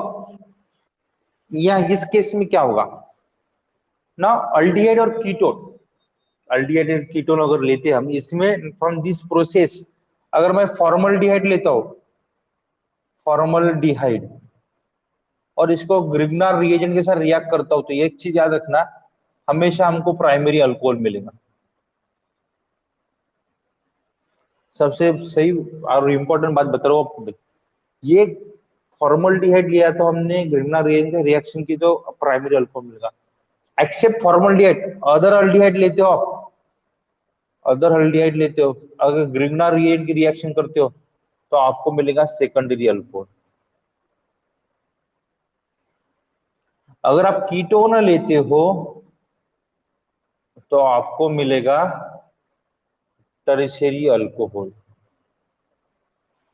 यह इस केस में क्या होगा ना, अल्डिहाइड और कीटोन, अल्डिहाइड और कीटोन अगर लेते हैं हम इसमें, फ्रॉम दिस प्रोसेस, अगर मैं फॉर्मल्डिहाइड लेता हूं, फॉर्मल्डिहाइड, और इसको ग्रिग्नार रिएजेंट के साथ रिएक्ट करता हूं, तो एक चीज याद रखना, हमेशा हमको प्राइमरी अल्कोहल मिलेगा, सबसे सही और इम्पोर्टेंट बात बता रहा हूं, ये फॉर्मल्डिहाइड लिया तो हमने ग्रिग्नार रिएजेंट के रिएक्शन की, तो प्राइमरी अल्कोहल मिलेगा, एक्सेप्ट फॉर्मल्डिहाइड, अदर अल्डिहाइड लेते हो आप, अदर अल्डिहाइड लेते हो, अगर ग्रिग्नार रिएजेंट की रिएक्शन करते हो, तो आपको मिलेगा सेकेंडरी अल्कोहल, अगर आप कीटोन लेते हो तो आपको मिलेगा टर्शियरी अल्कोहल।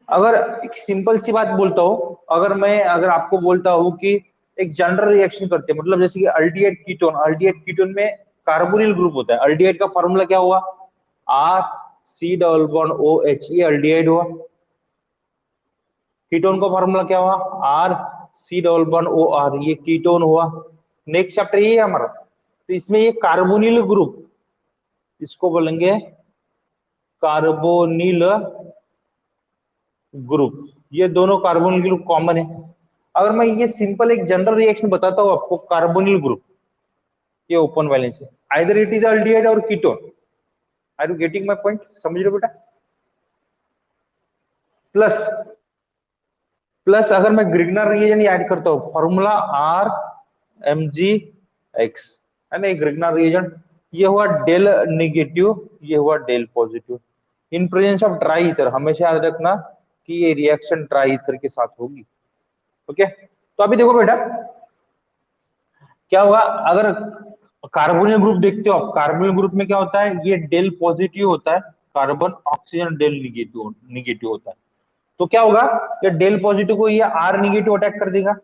अगर एक सिंपल सी बात बोलता हूं, अगर आपको बोलता हूं कि एक जनरल रिएक्शन करते हैं, मतलब जैसे कि अल्डिहाइड कीटोन, अल्डिहाइड कीटोन में कार्बोनिल ग्रुप होता है, अल्डिहाइड का फॉर्मूला क्या हुआ, R C double bond O H, ये अल्डिहाइड हुआ, कीटोन का फॉर्मूला क्या हुआ, R C double bond O R, ये कीटोन हुआ, नेक्स्ट चैप्टर ये है हमारा, तो इसमें ये कार्बोनिल ग्रुप, इसको बोलेंगे कार्बोनिल ग्रुप, ये दोनों कार्बोनिल ग्रुप कॉमन है। अगर मैं ये सिंपल एक जनरल रिएक्शन बताता हूँ आपको, कार्बोनिल ग्रुप, ये ओपन वैलेंस है, आइदर इट इज अल्डिहाइड और ketone, are you getting my point, समझ रहे हो बेटा, प्लस, प्लस अगर मैं ग्रिग्नार रिएजेंट ऐड करता हूँ, formula R M G X, है ना, ग्रिग्नार रिएजेंट, ये हुआ डेल निगेटिव, ये हुआ del positive, in presence of dry ether, हमेशा याद रखना कि ये रिएक्शन ड्राई ईथर के साथ होगी, ओके, तो अभी देखो बेटा क्या हुआ, अगर कार्बोनिल ग्रुप देखते हो आप, कार्बोनिल ग्रुप में क्या होता है, ये डेल पॉजिटिव होता है, carbon oxygen del negative negative होता है, तो क्या होगा, ये डेल पॉजिटिव को ये आर निगेटिव अटैक कर देगा,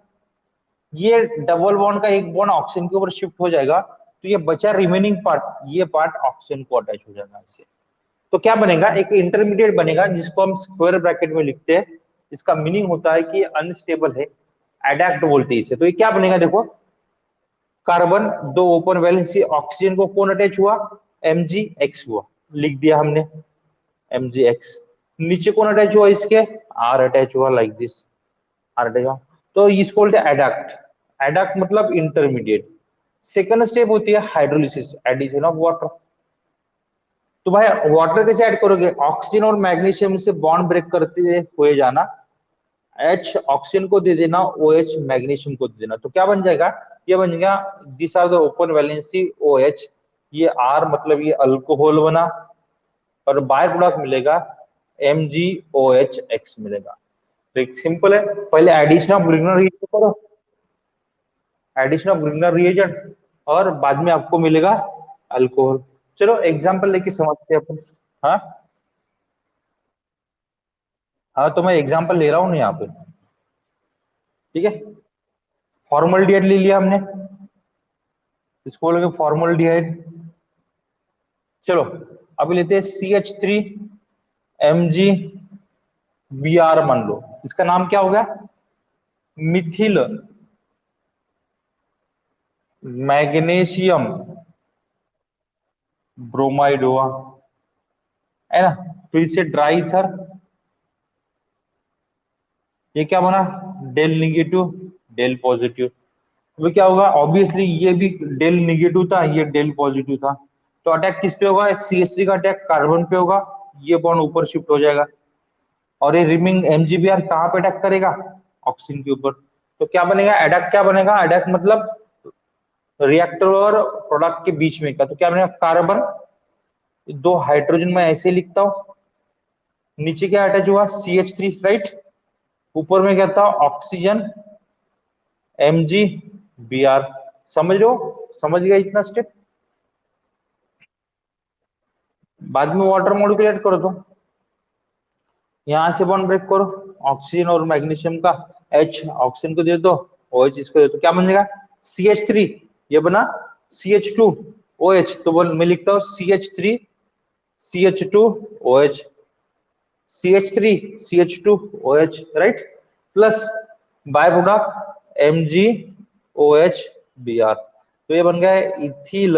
ये डबल बॉन्ड का एक बॉन्ड ऑक्सीजन के ऊपर शिफ्ट हो जाएगा, तो ये बचा रिमेनिंग पार्ट, ये पार्ट ऑक्सीजन को अटैच हो जाएगा इससे, तो क्या बनेगा, एक इंटरमीडिएट बनेगा जिसको हम स्क्वायर ब्रैकेट में लिखते हैं, इसका मीनिंग होता है कि अनस्टेबल है, एडेक्ट बोलते हैं इसे, तो ये क्या बनेगा देखो, कार्बन दो ओपन वैलेंसी, ऑक्सीजन को कौन अटैच हुआ, MgX हुआ, लिख दिया हमने MgX। नीचे कौन अटैच हुआ इसके, R अटैच हुआ, लाइक दिस R अटैच हुआ। तो इसको बोलते हैं एडक्ट। एडक्ट मतलब इंटरमीडिएट। सेकंड स्टेप होती है हाइड्रोलिसिस, एडिशन ऑफ वाटर। तो भाई वाटर कैसे ऐड करोगे, ऑक्सीजन और मैग्नीशियम से बॉन्ड ब्रेक करते हुए जाना, H ऑक्सीजन को दे देना, OH मैग्नीशियम को दे देना, तो क्या बन जाएगा, ये बन गया this are the open valency OH, ये R मतलब ये अल्कोहल बना, और बाय प्रोडक्ट मिलेगा MgOH मिलेगा। तो एक सिंपल है, पहले एडिशन ऑफ ग्रिग्नर रिएजेंट करो, एडिशन ऑफ ग्रिग्नर रिएजेंट, और बाद में आपको मिलेगा अल्कोहल। चलो एग्जांपल लेके समझते हैं अपन। हाँ हाँ, तो मैं एग्जांपल ले रहा हूँ ना यहाँ पे, ठीक है। फॉर्मल्डिहाइड ले लिया हमने, इसको बोलोगे फॉर्मल्डिहाइड। चलो अभी लेते हैं CH3 Mg Br, मान लो इसका नाम क्या हो गया, मिथिल मैग्नीशियम ब्रोमाइड हुआ, है ना। फिर से ड्राई ईथर, ये क्या बना, डेल निगेटिव डेल पॉजिटिव। तो क्या होगा, ऑब्वियसली ये भी डेल निगेटिव था, ये डेल पॉजिटिव था, तो अटैक किस पे होगा, CH3 का अटैक कार्बन पे होगा, ये बॉन्ड ऊपर शिफ्ट हो जाएगा, और ये रिमिंग MgBr कहाँ पे अटैक करेगा, ऑक्सीजन के ऊपर। तो क्या बनेगा, एडक्ट क्या बनेगा, एडक्ट मतलब रिएक्टर और प्रोडक्ट के बीच में का, तो क्या बनेगा, कार्बन, दो हाइड्रोजन में ऐसे लिखता हूं, नीचे क्या अटैच हुआ CH3, राइट, ऊपर में क्या था ऑक्सीजन MgBr। समझ लो, समझ गया इतना स्टेप। बाद में वाटर मॉलिक्यूल ऐड कर दो, यहां से बॉन्ड ब्रेक करो, ऑक्सीजन और मैग्नीशियम का, H ऑक्सीजन को दे दो, OH इसको दे दो, क्या बन जाएगा CH3, ये बना CH2OH, तो बोल मैं लिखता हूँ CH3 CH2OH, CH3 CH2OH, right, plus by product MgOH Br, तो ये बन गया इथिल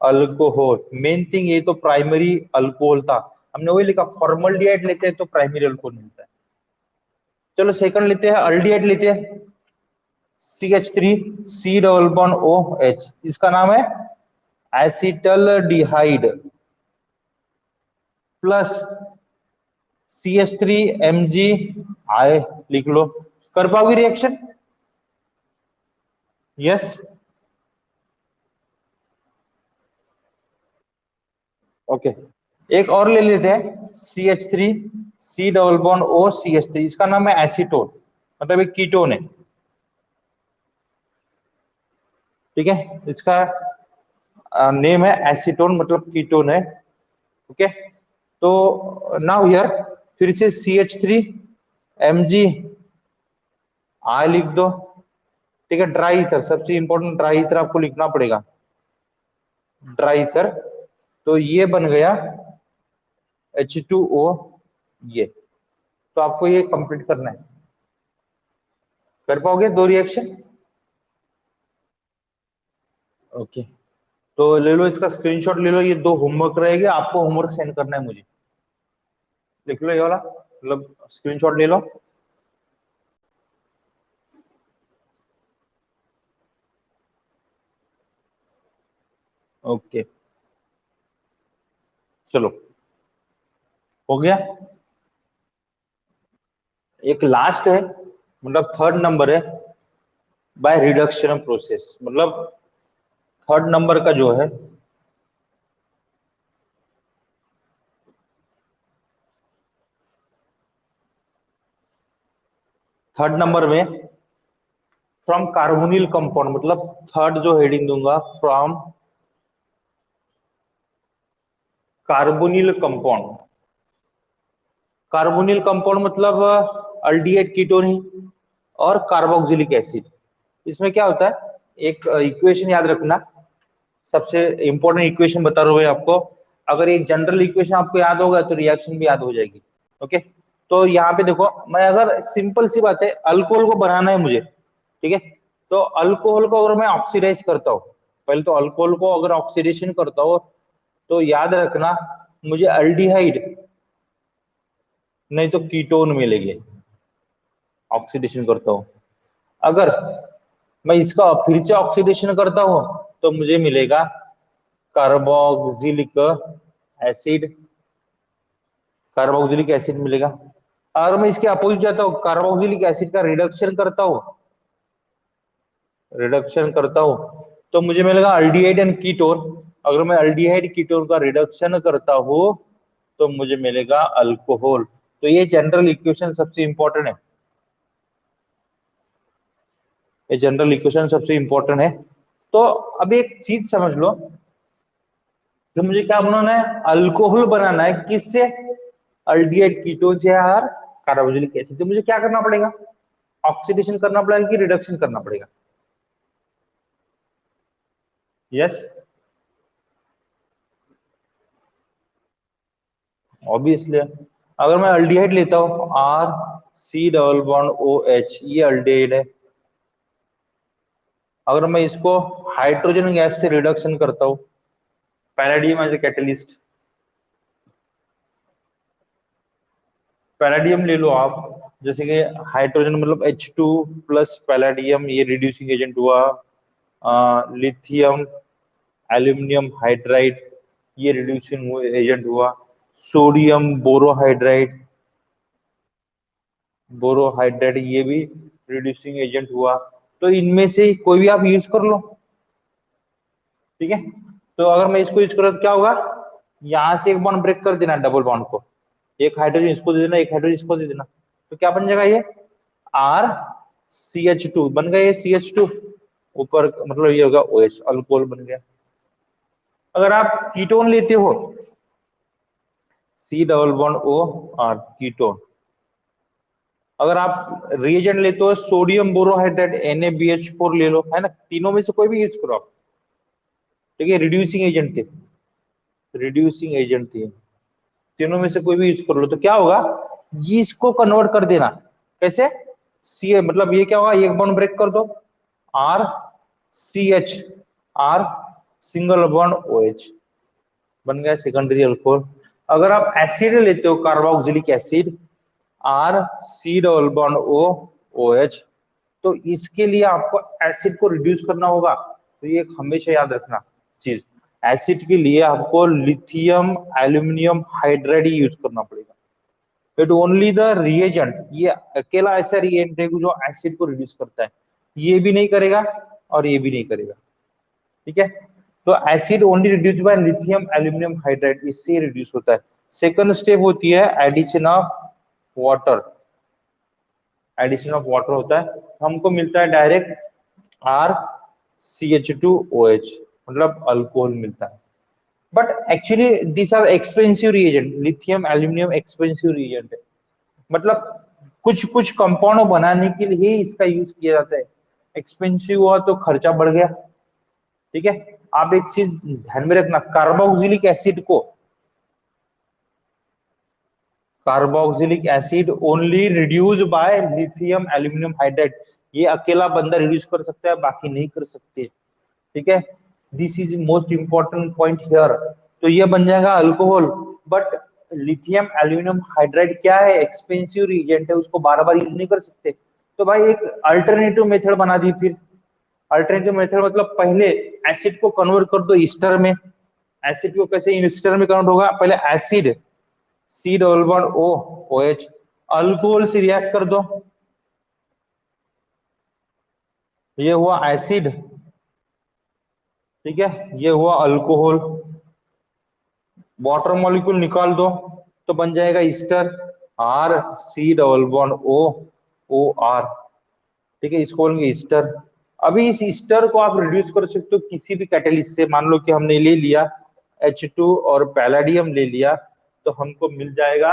अल्कोहल। मेन थिंग ये तो प्राइमरी अल्कोहल था, हमने वही लिखा, फॉर्मल्डिहाइड लेते हैं तो प्राइमरी अल्कोहल मिलता है। चलो सेकंड लेते हैं, अल्डिहाइड लेते हैं, CH3 C double bond OH, इसका नाम है एसिटल्डिहाइड, प्लस CH3 Mg लिख लो, कर पाओगे रिएक्शन, यस। ओके, एक और ले लेते हैं, CH3 C double bond OCH3, इसका नाम है एसीटोन, मतलब एक कीटोन है, ठीक है, इसका नेम है एसीटोन, मतलब कीटोन है, ओके। तो नाउ हियर फिर से CH3 Mg लिख दो, ठीक है। ड्राई ईथर, सबसे इंपॉर्टेंट ड्राई ईथर आपको लिखना पड़ेगा, ड्राई ईथर, तो ये बन गया H2O, ये, तो आपको ये कंप्लीट करना है, कर पाओगे दो रिएक्शन, ओके। तो ले लो इसका स्क्रीनशॉट ले लो, ये दो होमवर्क रहेंगे, आपको होमवर्क सेंड करना है मुझे, लिख लो ये वाला, मतलब स्क्रीनशॉट ले लो। ओके, चलो हो गया। एक लास्ट है, मतलब थर्ड नंबर है, बाय रिडक्शन प्रोसेस, मतलब थर्ड नंबर का जो है, थर्ड नंबर में फ्रॉम कार्बोनिल कंपाउंड, मतलब थर्ड जो हेडिंग दूंगा, from carbonyl compound. Carbonyl compound मतलब अल्डिहाइड कीटोन ही, और कार्बोक्सिलिक एसिड। इसमें क्या होता है, एक इक्वेशन याद रखना, सबसे इंपॉर्टेंट इक्वेशन बता रहा हूँ मैं आपको, अगर एक जनरल इक्वेशन आपको याद होगा तो रिएक्शन भी याद हो जाएगी, ओके। तो यहाँ पे देखो, मैं अगर सिंपल सी बात है, अल्कोहल को बनाना है मुझे, ठीक है, तो अल्कोहल को अगर मैं ऑक्सीडाइज करता हूँ, पहले तो अल्कोहल को अगर ऑक्सीडेशन करता हूँ, तो याद रखना, मुझे अल्डिहाइड नहीं तो कीटोन मिलेंगे ऑक्सीडेशन करता हूं। अगर मैं इसका फिर से ऑक्सीडेशन करता हूं तो मुझे मिलेगा कार्बोक्सिलिक एसिड, कार्बोक्सिलिक एसिड मिलेगा। अगर मैं इसके अपोजिट जाता हूँ, कार्बोक्सिलिक एसिड का रिडक्शन करता हूँ तो मुझे मिलेगा अल्डिहाइड एंड कीटोन। अगर मैं अल्डिहाइड कीटोन का रिडक्शन करता हूँ तो मुझे मिलेगा अल्कोहल। तो ये जनरल इक्वेशन सबसे इंपॉर्टेंट है, ये जनरल इक्वेशन सबसे इंपॉर्टेंट है। तो अब एक चीज समझ लो, जो मुझे क्या बनाना है, अल्कोहल बनाना है, किससे, अल्डिहाइड कीटोन से यार कार्बोक्सिलिक एसिड से। मुझे क्या करना पड़ेगा, ऑक्सीडेशन करना पड़ेगा कि रिडक्शन करना पड़ेगा? Yes, obviously. अगर मैं अल्डिहाइड लेता हूं, R C double bond O H, ये अल्डिहाइड है। अगर मैं इसको हाइड्रोजन गैस से रिडक्शन करता हूं, palladium as a catalyst, palladium ले लो आप, जैसे कि हाइड्रोजन मतलब H2 प्लस पैलेडियम, ये रिड्यूसिंग एजेंट हुआ। लिथियम एल्यूमिनियम हाइड्राइड, ये रिड्यूसिंग एजेंट हुआ। सोडियम बोरोहाइड्राइड, बोरोहाइड्राइड ये भी रिड्यूसिंग एजेंट हुआ। तो इनमें से कोई भी आप यूज कर लो, ठीक है। तो अगर मैं इसको यूज करूँ तो क्या होगा, यहां से एक बॉन्ड ब्रेक कर देना डबल बॉन्ड को, एक हाइड्रोजन इसको दे देना, एक हाइड्रोजन इसको दे देना, तो क्या बन जाएगा, ये आर सी एच टू बन गया, ये सी एच टू ऊपर, मतलब ये होगा ओ एच, अल्कोहल बन गया। अगर आप कीटोन लेते हो, C double bond O R ketone. अगर आप रिएजेंट लेते हो सोडियम बोरोहाइड्रेट NaBH4 ले लो, है ना, तीनों में से कोई भी यूज करो आप, ठीक है, रिड्यूसिंग एजेंट थे, रिड्यूसिंग एजेंट थे, तीनों में से कोई भी यूज कर लो। तो क्या होगा, ये इसको कन्वर्ट कर देना, कैसे, सी मतलब ये क्या होगा, एक बॉन्ड ब्रेक कर दो, R C H, R single bond O H, बन गया सेकेंडरी अल्कोहल। अगर आप एसिड लेते हो carboxylic acid, R C double bond O O H, तो इसके लिए आपको एसिड को रिड्यूस करना होगा। तो ये हमेशा याद रखना चीज, एसिड के लिए आपको लिथियम एल्यूमिनियम हाइड्राइड यूज करना पड़ेगा। इट ओनली द रिएजेंट, ये अकेला ऐसा रिएजेंट है जो एसिड को रिड्यूस करता है, ये भी नहीं करेगा और ये भी नहीं करेगा, ठीक है। तो acid only reduce by lithium aluminium hydride, इससे रिड्यूस होता है। सेकंड स्टेप होती है addition of water, addition of water होता है, हमको मिलता है direct R C H two O H, मतलब अल्कोहल मिलता है। But actually this are expensive reagent, lithium aluminium expensive reagent है, मतलब कुछ कुछ कंपाउंड बनाने के लिए ही इसका यूज किया जाता है। एक्सपेंसिव हुआ तो खर्चा बढ़ गया, ठीक है। आप एक चीज ध्यान में रखना, कार्बोक्सिलिक एसिड को, carboxylic acid only reduce by lithium aluminium hydride, ये अकेला बंदा रिड्यूस कर सकता है, बाकी नहीं कर सकते, ठीक है। This is most important point here. तो ये बन जाएगा alcohol. But lithium aluminium hydride क्या है, एक्सपेंसिव रिएजेंट है, उसको बार बार यूज नहीं कर सकते। तो भाई एक अल्टरनेटिव मेथड बना दी फिर। अल्टरनेटिव मेथड मतलब पहले एसिड को कन्वर्ट कर दो ईस्टर में। एसिड को कैसे ईस्टर में कन्वर्ट होगा, पहले acid C double bond O O H, alcohol से रिएक्ट कर दो, ये हुआ एसिड, ठीक है, ये हुआ अल्कोहल। वाटर मॉलिक्यूल निकाल दो तो बन जाएगा ester, R C double bond O O R, ठीक है, इसको बोलेंगे ईस्टर। अभी इस ईस्टर को आप रिड्यूस कर सकते हो किसी भी कैटेलिस्ट से। मान लो कि हमने ले लिया H2 और पैलेडियम ले लिया, तो हमको मिल जाएगा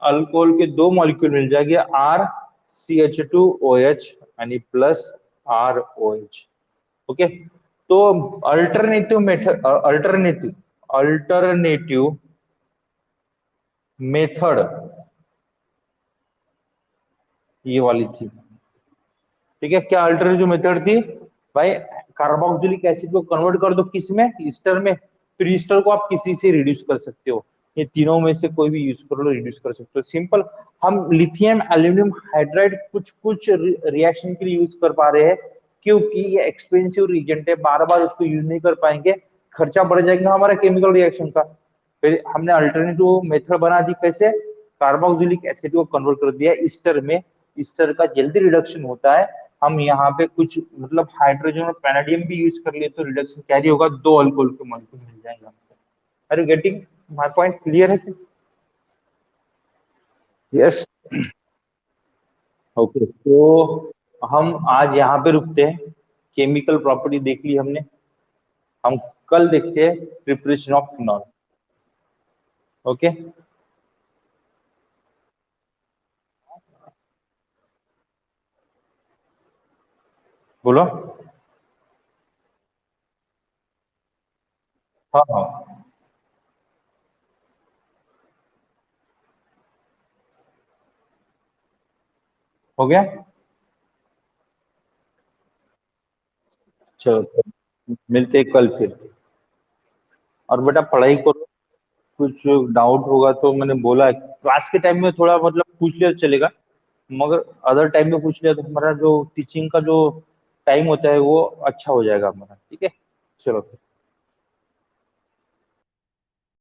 अल्कोहल के दो मॉलिक्यूल मिल जाएंगे, R C H two O H यानी plus R O H, okay. तो अल्टरनेटिव मेथड, अल्टरनेटिव मेथड ये वाली थी, ठीक है। क्या अल्टरनेटिव मेथड थी भाई, कार्बोक्सिलिक एसिड को कन्वर्ट कर दो किस में, ईस्टर में, तो ईस्टर को आप किसी से रिड्यूस कर सकते हो, ये तीनों में से कोई भी यूज कर लो, रिड्यूस कर सकते हो, सिंपल। हम लिथियम एल्यूमिनियम हाइड्राइड कुछ कुछ रिएक्शन के लिए यूज कर पा रहे हैं, क्योंकि ये एक्सपेंसिव रिएजेंट है, बार बार उसको यूज नहीं कर पाएंगे, खर्चा बढ़ जाएगा हमारा केमिकल रिएक्शन का। फिर हमने अल्टरनेटिव मेथड बना दी, कैसे, कार्बोक्सिलिक एसिड को कन्वर्ट कर दिया ईस्टर में, ईस्टर का जल्दी रिडक्शन होता है। हम यहाँ पे कुछ मतलब हाइड्रोजन और पैनाडियम भी यूज कर लिए तो रिडक्शन कैरी होगा, दो अल्कोहल के मॉलिक्यूल मिल जाएंगे हमको। Are you getting my point, clear है? यस। ओके, तो हम आज यहाँ पे रुकते हैं, केमिकल प्रॉपर्टी देख ली हमने, हम कल देखते हैं प्रिपरेशन ऑफ फिनॉल। ओके, बोलो। हाँ हाँ, हो गया। चलो, मिलते हैं कल फिर। और बेटा पढ़ाई करो, कुछ डाउट होगा तो मैंने बोला क्लास के टाइम में थोड़ा मतलब पूछ लिया तो चलेगा, मगर अदर टाइम में पूछ लिया तो हमारा जो टीचिंग का जो टाइम होता है वो अच्छा हो जाएगा हमारा, ठीक है। चलो।